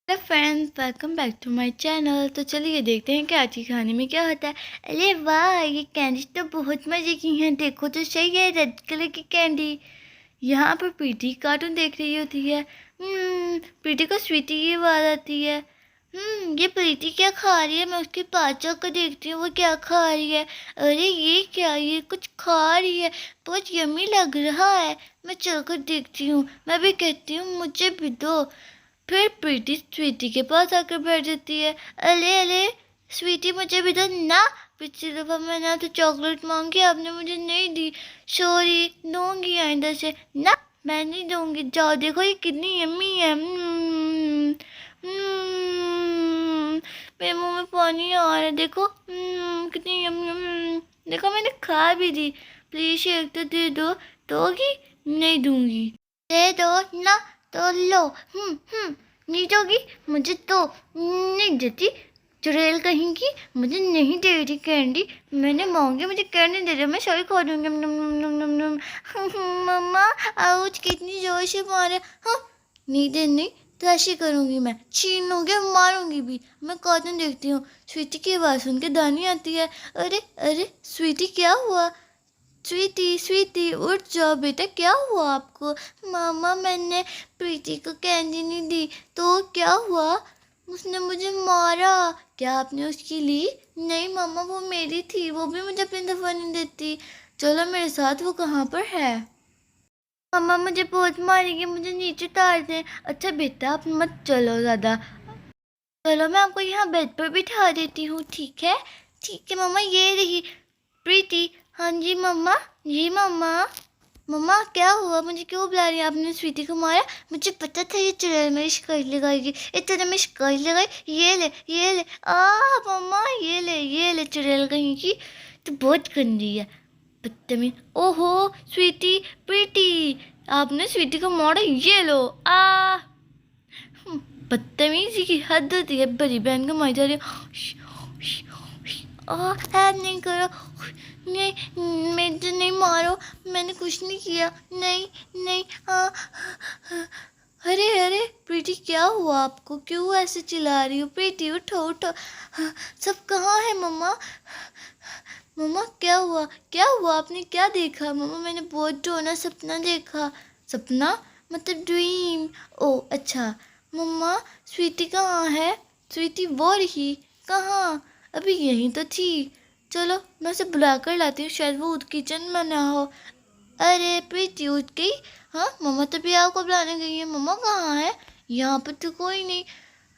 Hello friends, welcome back to my channel. तो चलिए देखते हैं कि आज के खाने में क्या होता है। अरे वाह, ये कैंडी तो बहुत मज़े की हैं। देखो तो सही है, रेड कलर की कैंडी। यहाँ पर प्रीति कार्टून देख रही होती है। प्रीति को स्वीटी की आवाज़ आती है। ये प्रीति क्या खा रही है? मैं उसके पास जाकर देखती हूँ वो क्या खा रही है। अरे ये क्या, ये कुछ खा रही है, बहुत यम्मी लग रहा है। मैं चलकर देखती हूँ। मैं भी कहती हूँ मुझे भी दो। फिर प्रीति स्वीटी के पास आकर बैठ जाती है। अले अले स्वीटी, मुझे भी दो ना। पिछली दफ़ा मैंने आपसे चॉकलेट मांगी, आपने मुझे नहीं दी। सॉरी, दूंगी आइंदा से। ना, मैं नहीं दूंगी। जाओ, देखो ये कितनी यम्मी है। मेरे मुंह में पानी आ रहा है। देखो कितनी यम्मी। देखो मैंने खा भी दी। प्लीज एक तो दे दो। दोगी? नहीं दूंगी। दे दो ना। तो लो। नहीं दोगी? मुझे तो नहीं देती। चुड़ैल कहीं की, मुझे नहीं दे रही कैंडी। मैंने मांगी, मुझे कैंडी दे दो, मैं सही खा दूंगी। मम्मा, आउच, कितनी जोर से मारे। हाँ, नहीं दे, नहीं तो ऐसे करूंगी, मैं छीनूंगी और मारूंगी भी। मैं कार्टून देखती हूँ। स्वीटी की आवाज़ सुन के दानी आती है। अरे अरे स्वीटी, क्या हुआ? स्वीटी स्वीटी, उठ जाओ बेटा, क्या हुआ आपको? मामा, मैंने प्रीति को कैंडी नहीं दी तो क्या हुआ? उसने मुझे मारा। क्या आपने उसकी ली? नहीं मामा, वो मेरी थी, वो भी मुझे अपनी दफ़ा नहीं देती। चलो मेरे साथ, वो कहाँ पर है? मामा मुझे बहुत मारेगी, मुझे नीचे उतार दें। अच्छा बेटा, आप मत चलो ज़्यादा। चलो मैं आपको यहाँ बेड पर बिठा देती हूँ, ठीक है? ठीक है मामा, ये रही प्रीति। हाँ जी मम्मा। जी मम्मा। मम्मा क्या हुआ? मुझे क्यों बुला रही है? आपने स्वीटी को मारा? मुझे पता था ये चुड़ैल मेरी शिकायत लगाएगी। इतने में शिकायत लगाई। ये ले, ये ले। मम्मा, ये ले चुड़ैल कहीं की। तो बहुत गंदी है, बदतमीज। ओहो स्वीटी, प्रीति, आपने स्वीटी को मारा। ये लो। बदतमीजी की हद होती है। बड़ी बहन को मार जा रही है। ऐड नहीं करो। नहीं, मुझे नहीं मारो, मैंने कुछ नहीं किया। नहीं नहीं। अरे अरे प्रीति, क्या हुआ आपको? क्यों ऐसे चिल्ला रही हो? प्रीति उठो उठो। सब कहाँ है मम्मा? मम्मा क्या हुआ? क्या हुआ? आपने क्या देखा? मम्मा मैंने बहुत डरावना सपना देखा। सपना मतलब ड्रीम? ओ अच्छा। मम्मा स्वीटी कहाँ है? स्वीटी वो रही। कहाँ? अभी यहीं तो थी। चलो मैं उसे बुला कर लाती हूँ, शायद वो किचन में ना हो। अरे प्रीति उठ गई? हाँ मम्मा तो भी आपको बुलाने गई है। मम्मा कहाँ है? यहाँ पर तो कोई नहीं।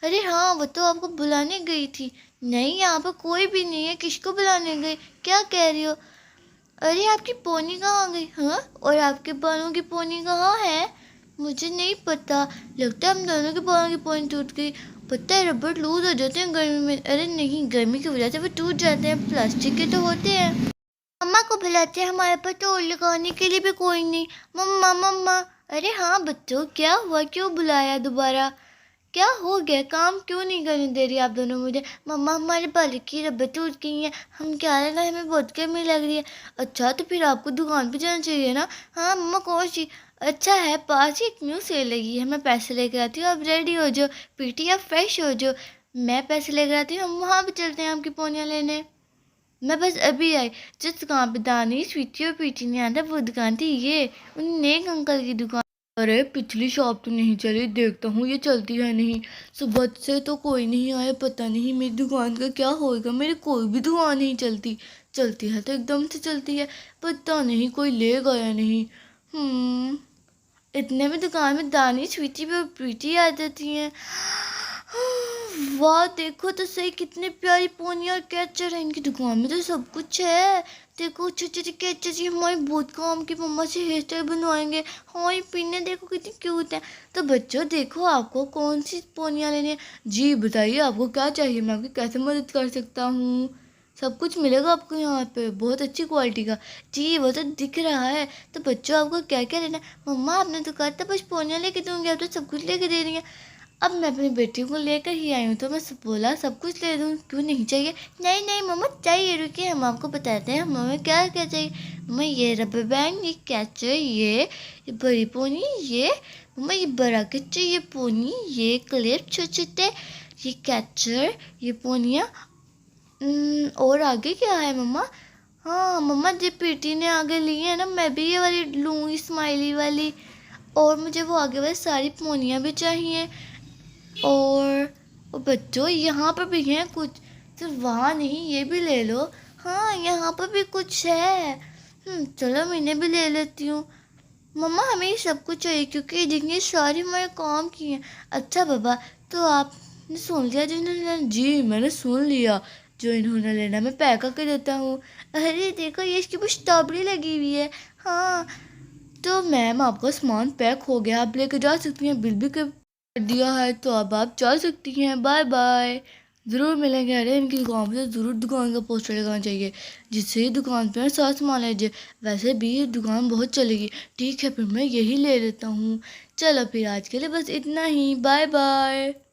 अरे हाँ, वो तो आपको बुलाने गई थी। नहीं, यहाँ पर कोई भी नहीं है। किसको बुलाने गई? क्या कह रही हो? अरे आपकी पोनी कहाँ गई? हाँ, और आपके बालों की पोनी कहाँ है? मुझे नहीं पता। लगता है हम दोनों के बालों की पोनी टूट गई। पता है रबड़ लूज हो जाते हैं गर्मी में। अरे नहीं, गर्मी की वजह से वो टूट जाते हैं, प्लास्टिक के तो होते हैं। मम्मा को बुलाते हैं, हमारे पास तो और लगाने के लिए भी कोई नहीं। मम्मा मम्मा। अरे हाँ बच्चों, क्या हुआ? क्यों बुलाया दोबारा? क्या हो गया? काम क्यों नहीं करने दे रही आप दोनों मुझे? मम्मा हमारे बाल की रब्बें टूट गई हैं, हम क्या लगाए, हमें बहुत गर्मी लग रही है। अच्छा तो फिर आपको दुकान पे जाना चाहिए ना। हाँ मम्मा, कौन सी? अच्छा है, पास ही एक न्यू सेल लगी है, मैं पैसे लेकर आती हूँ, आप रेडी हो जाओ। पीटी आप फ्रेश हो जाओ, मैं पैसे लेकर आती हूँ, हम वहाँ पे चलते हैं आपकी पोनियाँ लेने। मैं बस अभी आई। जिस दुकान पे दानी स्वीटी और पीटी नहीं आता, वो दुकान थी ये, उन नेक अंकल की दुकान। अरे पिछली शॉप तो नहीं चली, देखता हूँ ये चलती है नहीं। सुबह से तो कोई नहीं आया, पता नहीं मेरी दुकान का क्या होएगा। मेरी कोई भी दुकान नहीं चलती। चलती है तो एकदम से चलती है, पता नहीं कोई ले गया नहीं। इतने में दुकान में दानी स्वीटी और प्रीति आ जाती हैं। वाह, देखो तो सही, कितने प्यारी पोनी और कैचर है। इनकी दुकान में तो सब कुछ है। देखो छोटे छोटे कैचर जी, हमारे बहुत काम की मम्मा से हेयर स्टाइल बनवाएंगे। हाँ ये पिन्ने देखो कितनी क्यूट है। तो बच्चों देखो, आपको कौन सी पोनियाँ लेनी है? जी बताइए, आपको क्या चाहिए, मैं आपकी कैसे मदद कर सकता हूँ? सब कुछ मिलेगा आपको यहाँ पे, बहुत अच्छी क्वालिटी का। जी वो तो दिख रहा है। तो बच्चों आपको क्या क्या लेना है? मम्मा आपने तो कहा था बस पोनियाँ लेके दूँगी, आप तो सब कुछ लेके दे रही हैं। अब मैं अपनी बेटी को लेकर ही आई हूँ, तो मैं बोला सब कुछ ले दूँ, क्यों नहीं चाहिए? नहीं नहीं मम्मा चाहिए, रुकिए हम आपको बताते हैं हमें क्या क्या चाहिए। मम्मा ये रबर बैंड, ये कैचर, ये बड़ी पोनी, ये मम्मा ये बड़ा कैचर, ये पोनी, ये क्लिप छोटे छोटे, ये कैचर, ये पोनिया। और आगे क्या है मम्मा? हाँ मम्मा जी पीटी ने आगे ली है ना, मैं भी ये वाली लूँगी स्माइली वाली। और मुझे वो आगे वाली सारी पोनियाँ भी चाहिए। और बच्चों यहाँ पर भी हैं कुछ, सिर्फ वहाँ नहीं, ये भी ले लो। हाँ यहाँ पर भी कुछ है। चलो मैं इन्हें भी ले लेती हूँ। मम्मा हमें ये सब कुछ चाहिए क्योंकि देखिए सारी हमारे काम की हैं। अच्छा बाबा, तो आपने सुन लिया जो इन्होंने लेना? जी मैंने सुन लिया, जो इन्होंने लेना मैं पैक करके देता हूँ। अरे देखो ये इसके ऊपर स्ट्रॉबेरी लगी हुई है। हाँ तो मैम आपका सामान पैक हो गया, आप लेकर जा सकती हैं, बिल भी कर दिया है, तो अब आप जा सकती हैं, बाय बाय। ज़रूर मिलेंगे। अरे इनकी दुकान पे तो ज़रूर दुकान का पोस्टर लगाना चाहिए, जिससे ही दुकान पे सारा सामान लीजिए। वैसे भी ये दुकान बहुत चलेगी। ठीक है फिर मैं यही ले लेता हूँ। चलो फिर आज के लिए बस इतना ही, बाय बाय।